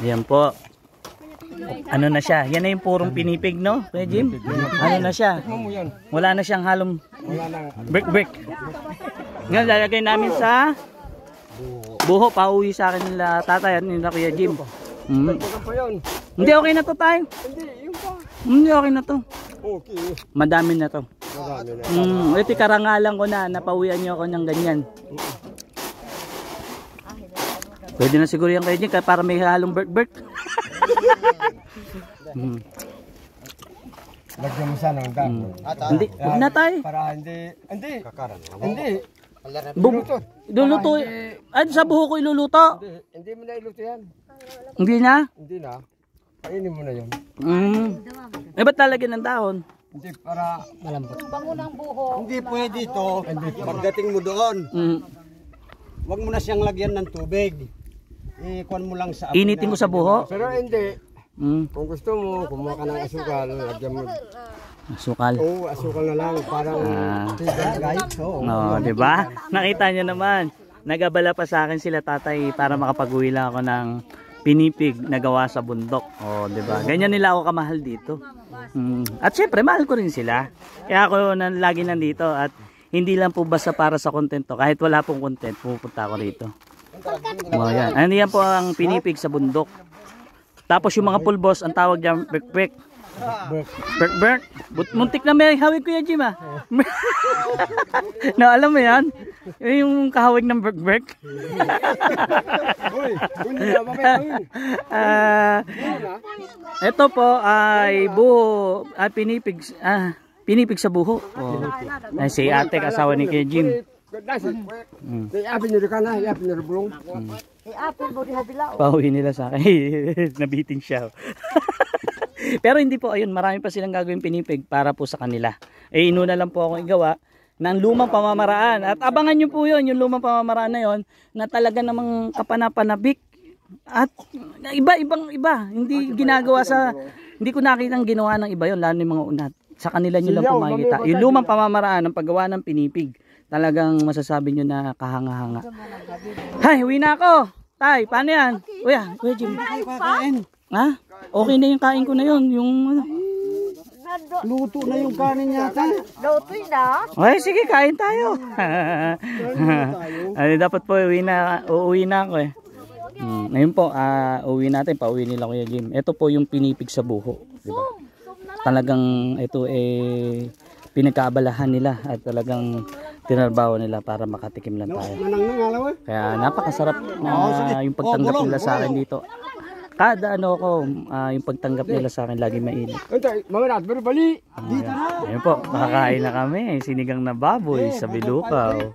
Yan po. Ano na siya? Yan na yung purong pinipig, no? Kuya Jim? Ano na siya? Wala na siyang halong brick. Ngayon, lalagay namin sa buho. Pauwi sa akin nila tatay at nila Kuya Jim. Hindi, okay na to tayo. Hindi, okay na to. Madami na to. Ito karangalan ko na. Napauwian nyo ako ng ganyan. Pwede na siguro yan Kuya Jim para may halong brick. Lagyan mo sana ng damo. Hindi, huwag na tayo. Para hindi. Iluluto. Ay, sa buho ko iluluto. Hindi mo na iluto yan. Hindi na? Hindi na. Kainin mo na yun. Eh, ba't lalagyan ng dahon? Hindi, para malambot. Bango ng buho. Hindi pwede ito. Pagdating mo doon, wag mo na siyang lagyan ng tubig. Ikuan mo lang sa Initin mo sa buho? Pero hindi. Kung gusto mo, kumuha ka ng asukal, lagyan mo. Asukal. Oo, asukal na lang. Parang guys. No, di ba? Nakita niyo naman. Nagabala pa sa akin sila tatay para makapag-uwi lang ako ng pinipig na gawa sa bundok. Oh, di ba? Ganyan nila ako kamahal dito. At syempre, mahal ko rin sila. Kaya ako lagi nandito at hindi lang po basta para sa content to. Kahit wala pong content, pupunta ako rito. Oh, yan. Ano yan po ang pinipig sa bundok. Tapos yung mga pulbos, ang tawag dyan, berk. Muntik na may hawig ko yan, Jim, ah. No, alam mo yan? Yung kahawig ng berk. Ito po ay buho, pinipig sa buho. Oh. Si ate, kasawa ni Kuya Jim. Pauwi nila sa akin. Nabitin siya. Pero hindi po, ayun, marami pa silang gagawin pinipig para po sa kanila. Inuna lang po akong igawa ng lumang pamamaraan. At abangan nyo po yun, yung lumang pamamaraan na yun, na talaga namang kapanapanabik. At iba. Hindi ginagawa sa, hindi ko nakita ginawa ng iba yun, lalo yung mga unat. Sa kanila nyo lang po makikita. Yung lumang pamamaraan ng paggawa ng pinipig. Talagang masasabi nyo na kahanga-hanga. Hay, uwi na ako. Tay, paano yan? Kuya Jim. Ha? Okay na yung kain ko na yun. Yung ano. luto na yung kanin yata. Luto na? Okay, sige, kain tayo. Dapat po uuwi na ako eh. Ngayon po, uuwi natin. Pauwi nila Kuya Jim. Ito po yung pinipig sa buho. Diba? Talagang ito pinagkaabalahan nila at talagang tinarbaho nila para makatikim lang tayo. Kaya napakasarap yung pagtanggap nila sa akin dito. Kada yung pagtanggap nila sa akin lagi mainit. Ayun po, makakain na kami. Sinigang na baboy sa bilukaw.